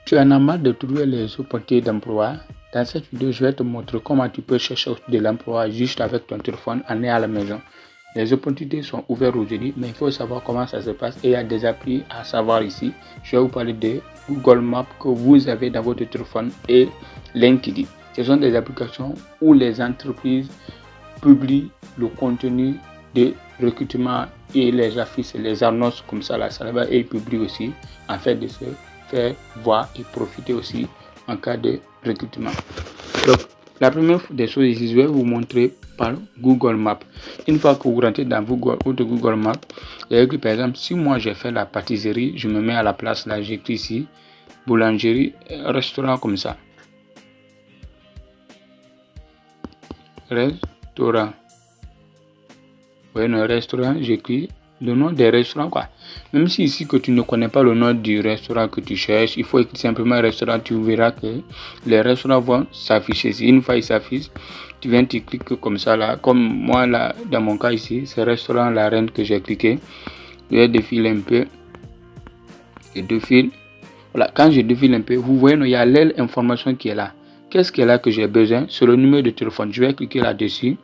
Tu en as marre de trouver les opportunités d'emploi? Dans cette vidéo, je vais te montrer comment tu peux chercher de l'emploi juste avec ton téléphone en est à la maison. Les opportunités sont ouvertes aujourd'hui, mais il faut savoir comment ça se passe et il y a des applis à savoir ici. Je vais vous parler de Google Maps que vous avez dans votre téléphone et LinkedIn. Ce sont des applications où les entreprises publient le contenu de recrutement et les affiches, les annonces comme ça là, ça va et publient aussi en fait de se faire voir et profiter aussi en cas de recrutement. Donc la première des choses ici, je vais vous montrer par Google Maps. Une fois que vous rentrez dans Google Maps, par exemple, si moi j'ai fait la pâtisserie, je me mets à la place là, j'écris ici boulangerie, restaurant comme ça. Restaurant. Oui, un restaurant, j'écris le nom des restaurants quoi. Même si ici que tu ne connais pas le nom du restaurant que tu cherches, il faut écrire simplement restaurant, tu verras que les restaurants vont s'afficher. Si une fois ils s'affichent, tu viens tu cliques comme ça là, comme moi là dans mon cas ici, c'est restaurant La Reine que j'ai cliqué. Je vais défiler un peu. Je défile. Voilà, quand je défile un peu, vous voyez, il y a l'information qui est là. Qu'est-ce qui est là que j'ai besoin? C'est le numéro de téléphone. Je vais cliquer là-dessus.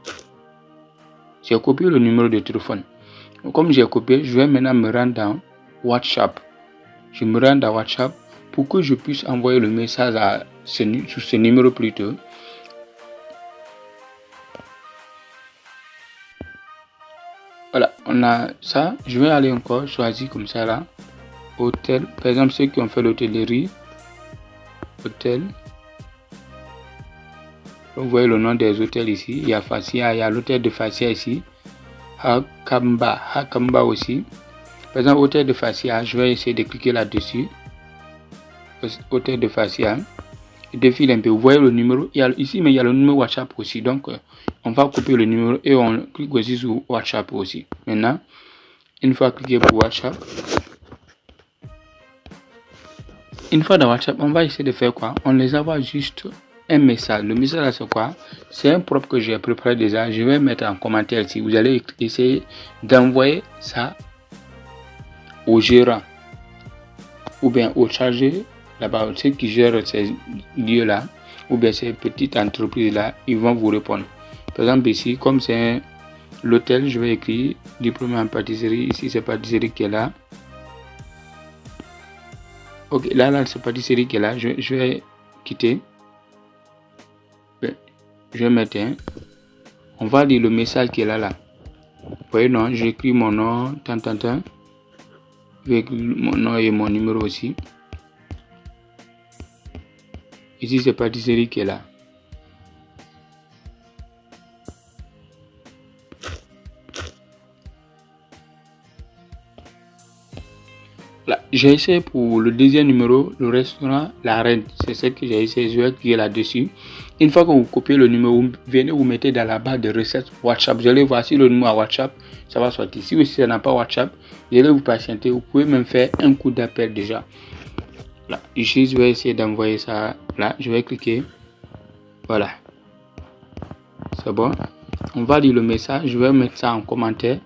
J'ai copié le numéro de téléphone. Comme j'ai copié, je vais maintenant me rendre dans WhatsApp. Je me rends dans WhatsApp pour que je puisse envoyer le message sur ce numéro plutôt. Voilà, on a ça. Je vais aller encore choisir comme ça là. Hôtel. Par exemple, ceux qui ont fait l'hôtellerie. Hôtel. Vous voyez le nom des hôtels ici. Il y a Fassia, il y a l'hôtel de Fassia ici. Hakamba aussi. Par exemple, hôtel de Fassia, je vais essayer de cliquer là-dessus. Hôtel de Fassia. Je défile un peu. Vous voyez le numéro. Il y a, ici, mais il y a le numéro WhatsApp aussi. Donc, on va copier le numéro et on clique aussi sur WhatsApp aussi. Maintenant, une fois cliqué pour WhatsApp. Une fois dans WhatsApp, on va essayer de faire quoi? On les envoie juste un message. Le message là, c'est quoi? C'est un propre que j'ai préparé déjà. Je vais mettre en commentaire ici. Vous allez essayer d'envoyer ça au gérant ou bien au chargé là-bas, ceux qui gèrent ces lieux là ou bien ces petites entreprises là, ils vont vous répondre. Par exemple ici, comme c'est l'hôtel, je vais écrire diplômé en pâtisserie. Ici c'est pâtisserie qui est là. Ok, là c'est pâtisserie qui est là. Je vais quitter. Je vais mettre un. On va lire le message qui est là. Vous voyez, non, j'écris mon nom, avec mon nom et mon numéro aussi. Ici, c'est pâtisserie qui est là. Là, j'ai essayé pour le deuxième numéro, le restaurant La Reine. C'est ce que j'ai essayé. Je vais cliquer là-dessus. Une fois que vous copiez le numéro, vous venez vous mettez dans la barre de recettes WhatsApp. Vous allez voir si le numéro à WhatsApp, ça va sortir. Si vous n'avez pas WhatsApp, vous allez vous patienter. Vous pouvez même faire un coup d'appel déjà. Là, ici, je vais essayer d'envoyer ça. Là, je vais cliquer. Voilà. C'est bon. On va lire le message. Je vais mettre ça en commentaire.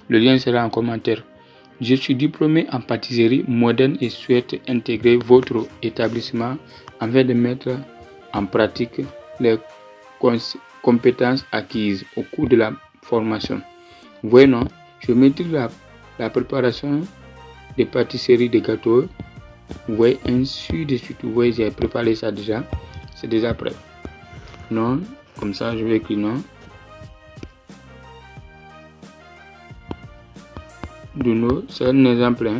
Le lien sera en commentaire. Je suis diplômé en pâtisserie moderne et souhaite intégrer votre établissement afin de mettre en pratique les compétences acquises au cours de la formation. Vous voyez, non? Je maîtrise la préparation des pâtisseries, des gâteaux. Vous voyez, ainsi de suite. Vous voyez, j'ai préparé ça déjà. C'est déjà prêt. Non, comme ça, je vais écrire non. Duno, c'est un exemple.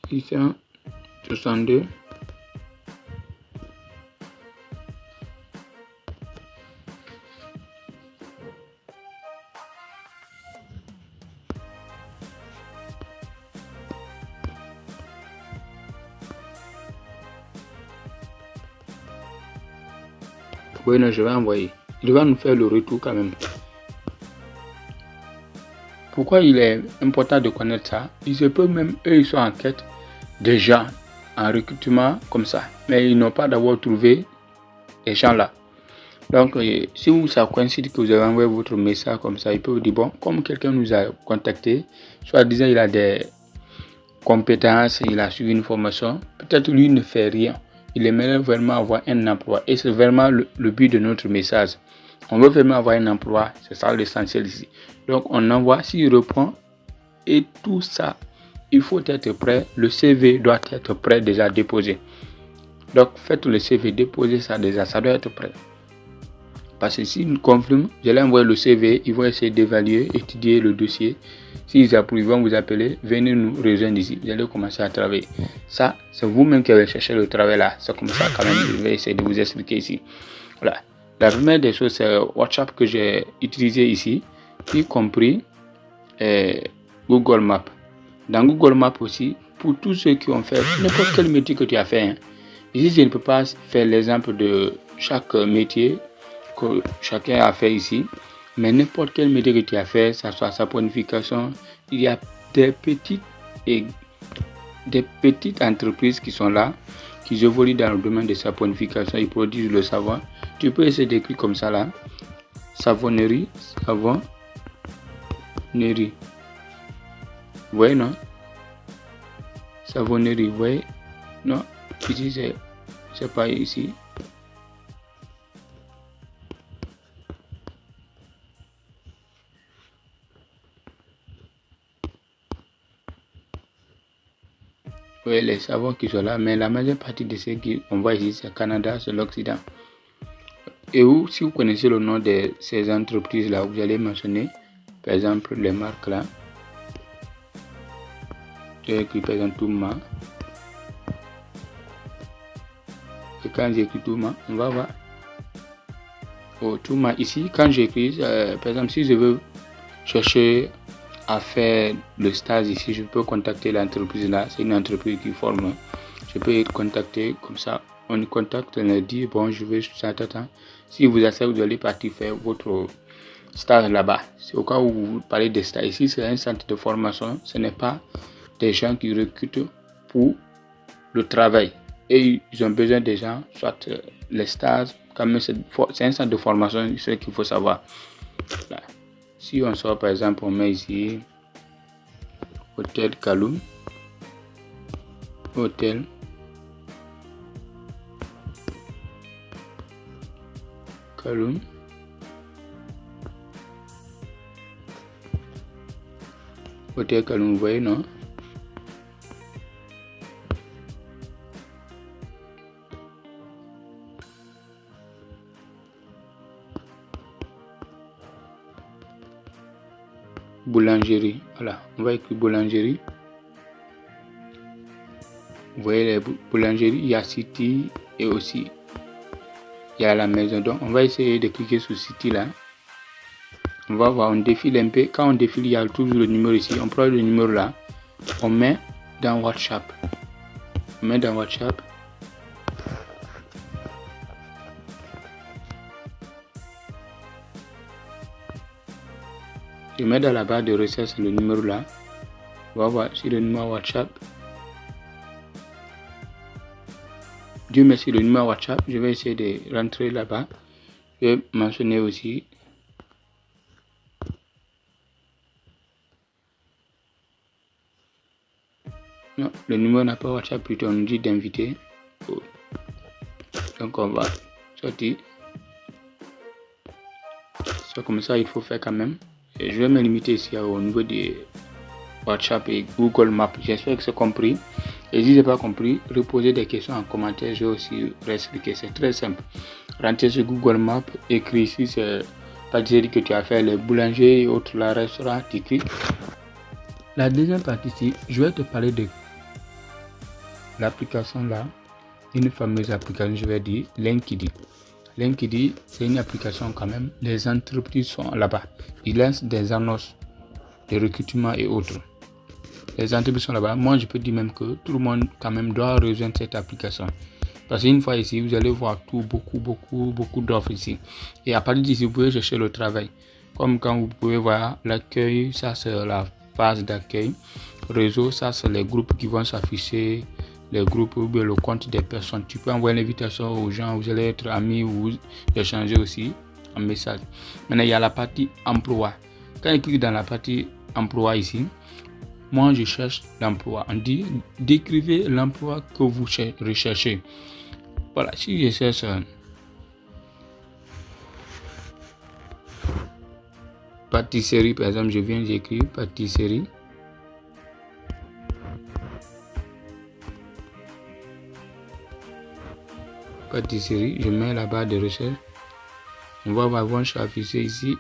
Ici, 62. Oui, non, je vais envoyer. Il va nous faire le retour quand même. Pourquoi il est important de connaître ça? Il se peut même, eux, ils sont en quête déjà en recrutement comme ça. Mais ils n'ont pas d'abord trouvé les gens là. Donc, si ça coïncide que vous avez envoyé votre message comme ça, il peut vous dire, bon, comme quelqu'un nous a contacté, soit disant il a des compétences, il a suivi une formation, peut-être lui ne fait rien. Il aimerait vraiment avoir un emploi. Et c'est vraiment le but de notre message. On veut vraiment avoir un emploi, c'est ça l'essentiel ici. Donc, on envoie, s'il reprend, et tout ça, il faut être prêt. Le CV doit être prêt, déjà déposé. Donc, faites le CV, déposez ça déjà, ça doit être prêt. Parce que s'ils nous confirment, je vais envoyer le CV, ils vont essayer d'évaluer, étudier le dossier. S'ils approuvent, ils vont vous appeler, venez nous rejoindre ici. Vous allez commencer à travailler. Ça, c'est vous-même qui avez cherché le travail là. C'est comme ça quand même, je vais essayer de vous expliquer ici. Voilà. La première des choses, c'est WhatsApp que j'ai utilisé ici, y compris Google Maps. Dans Google Maps aussi, pour tous ceux qui ont fait n'importe quel métier que tu as fait. Hein. Ici, je ne peux pas faire l'exemple de chaque métier que chacun a fait ici, mais n'importe quel métier que tu as fait, ça soit sa planification, il y a des petites entreprises qui sont là, qui évoluent dans le domaine de sa planification, ils produisent le savon. Tu peux essayer d'écrire comme ça là, savonnerie. Vous voyez non? Savonnerie, vous voyez? Non, ici c'est pas ici. Oui, les savons qui sont là, mais la majeure partie de ceux qu'on voit ici, c'est le Canada, c'est l'Occident. Et si vous connaissez le nom de ces entreprises-là, vous allez mentionner, par exemple, les marques là. J'ai écrit par exemple Touma. Et quand j'écris Touma, on va voir. Oh, Touma ici, quand j'écris, par exemple, si je veux chercher à faire le stage ici, je peux contacter l'entreprise là. C'est une entreprise qui forme. Je peux être contacté comme ça. On contacte, on dit bon, je vais ça. Si vous acceptez, vous allez partir faire votre stage là-bas. C'est au cas où vous parlez de stage. Ici, c'est un centre de formation. Ce n'est pas des gens qui recrutent pour le travail. Et ils ont besoin des gens, soit les stages, quand même, c'est un centre de formation, c'est ce qu'il faut savoir. Là. Si on sort par exemple, on met ici Hôtel Kaloum, Hôtel Kaloum, Hôtel Kaloum, vous voyez non? Boulangerie, voilà, on va écrire boulangerie. Vous voyez les boulangeries, il y a City et aussi il y a la maison. Donc on va essayer de cliquer sur City là. On va voir, on défile un peu. Quand on défile, il y a toujours le numéro ici. On prend le numéro là, on met dans WhatsApp. On met dans WhatsApp. Je mets dans la barre de recherche le numéro là. On va voir si le numéro WhatsApp. Dieu merci, le numéro WhatsApp. Je vais essayer de rentrer là-bas. Je vais mentionner aussi. Non, le numéro n'a pas WhatsApp, plutôt on nous dit d'inviter. Oh. Donc on va sortir. C'est comme ça, il faut faire quand même. Et je vais me limiter ici au niveau de WhatsApp et Google Maps. J'espère que c'est compris. Et si ce n'est pas compris, reposez des questions en commentaire. Je vais aussi réexpliquer. C'est très simple. Rentrez sur Google Maps, écris ici, c'est pâtisserie que tu as fait, les boulangers et autres, la restaurant, tu cliques. La deuxième partie ici, je vais te parler de l'application là. Une fameuse application, je vais dire LinkedIn. LinkedIn, c'est une application quand même. Les entreprises sont là-bas. Ils lancent des annonces de recrutement et autres. Les entreprises sont là-bas. Moi, je peux dire même que tout le monde quand même doit rejoindre cette application. Parce qu'une fois ici, vous allez voir beaucoup d'offres ici. Et à partir d'ici, vous pouvez chercher le travail. Comme quand vous pouvez voir l'accueil, ça c'est la phase d'accueil. Réseau, ça c'est les groupes qui vont s'afficher. les groupes ou bien le compte des personnes. Tu peux envoyer l'invitation aux gens, vous allez être amis ou échanger aussi un message. Maintenant, il y a la partie emploi. Quand je clique dans la partie emploi ici, moi je cherche l'emploi. On dit décrivez l'emploi que vous recherchez. Voilà, si je cherche pâtisserie, par exemple, je viens d'écrire pâtisserie. Pâtisserie, je mets la barre de recherche. On va voir, je suis affiché ici.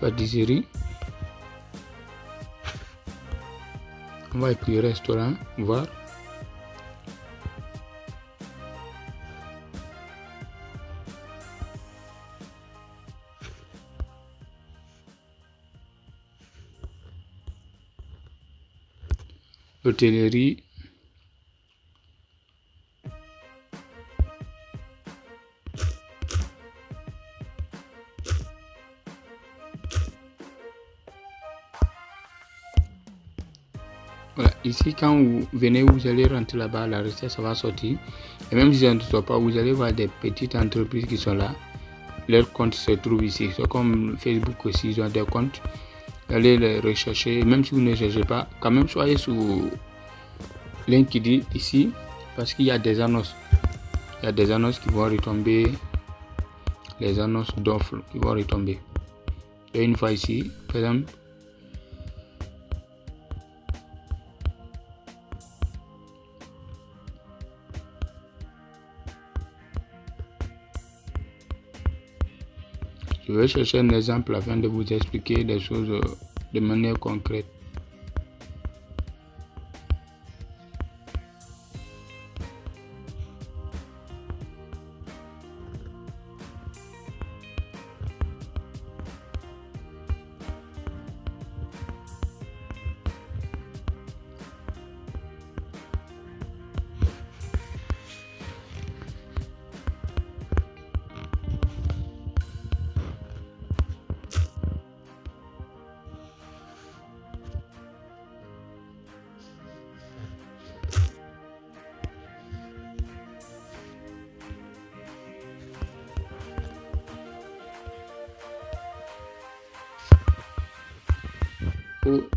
Pâtisserie. On va écrire restaurant, voir. Hôtellerie. Voilà, ici quand vous venez, vous allez rentrer là-bas, la recette ça va sortir. Et même si ça ne sort pas, vous allez voir des petites entreprises qui sont là. Leur compte se trouve ici. C'est comme Facebook aussi, ils ont des comptes. Allez les rechercher. Même si vous ne cherchez pas, quand même soyez sur LinkedIn ici, parce qu'il y a des annonces. Il y a des annonces qui vont retomber, les annonces d'offres qui vont retomber. Et une fois ici, par exemple, je vais chercher un exemple afin de vous expliquer des choses de manière concrète.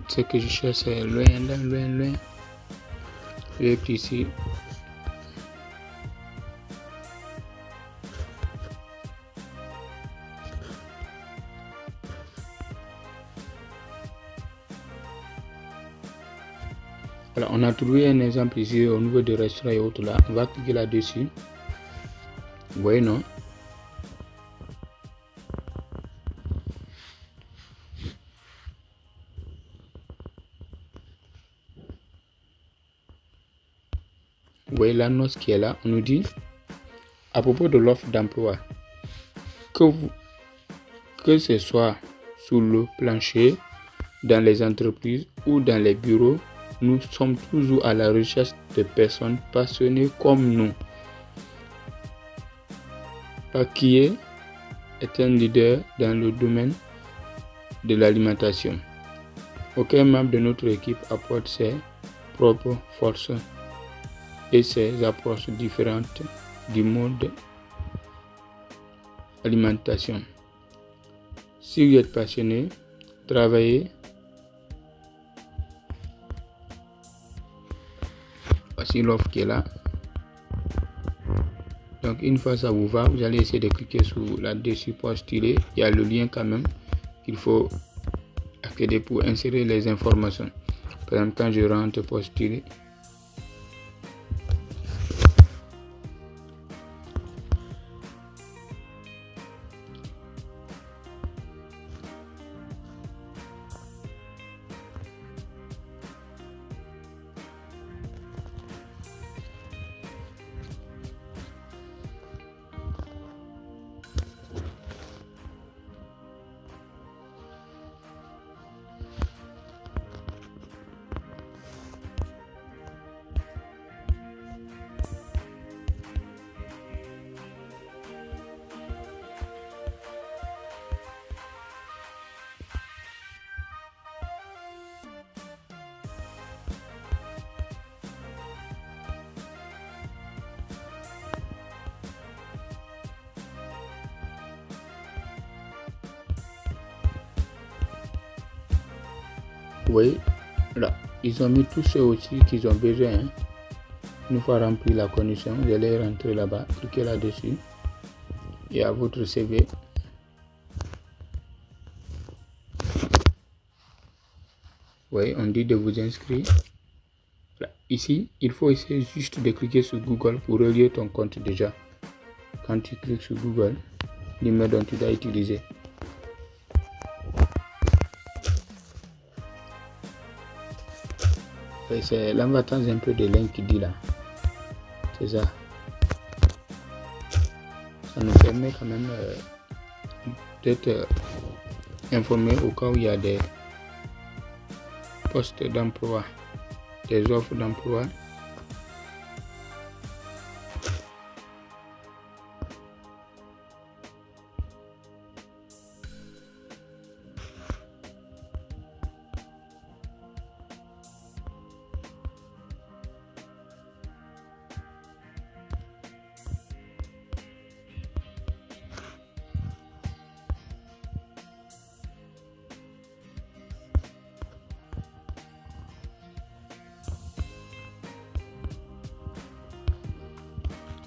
Ce que je cherche, c'est loin. Je vais cliquer ici. Voilà, on a trouvé un exemple ici au niveau de restaurant et autres là. On va cliquer là-dessus. Vous voyez, non? Vous voyez l'annonce qui est là. On nous dit à propos de l'offre d'emploi que ce soit sur le plancher, dans les entreprises ou dans les bureaux, nous sommes toujours à la recherche de personnes passionnées comme nous. Paquier est un leader dans le domaine de l'alimentation. Aucun membre de notre équipe apporte ses propres forces et ses approches différentes du monde alimentation. Si vous êtes passionné, travaillez. Voici l'offre qui est là. Donc une fois ça vous va, vous allez essayer de cliquer sur là-dessus postuler. Il y a le lien quand même qu'il faut accéder pour insérer les informations. Par exemple, quand je rentre postuler, Oui, là, ils ont mis tous ceux aussi qu'ils ont besoin. Hein. Une fois rempli la condition, vous allez rentrer là-bas, cliquez là-dessus et à votre CV. Oui, on dit de vous inscrire. Là, ici, il faut essayer juste de cliquer sur Google pour relier ton compte déjà. Quand tu cliques sur Google, l'email dont tu dois utiliser. C'est l'importance un peu de lien qui dit là. C'est ça. Ça nous permet quand même d'être informé au cas où il y a des postes d'emploi, des offres d'emploi.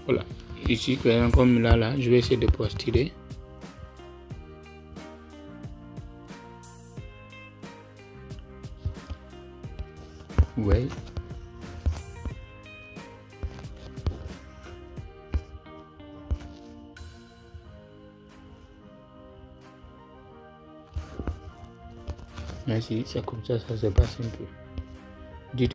Voilà, ici comme là, je vais essayer de postuler. Ouais. Merci, c'est comme ça se passe un peu. Dites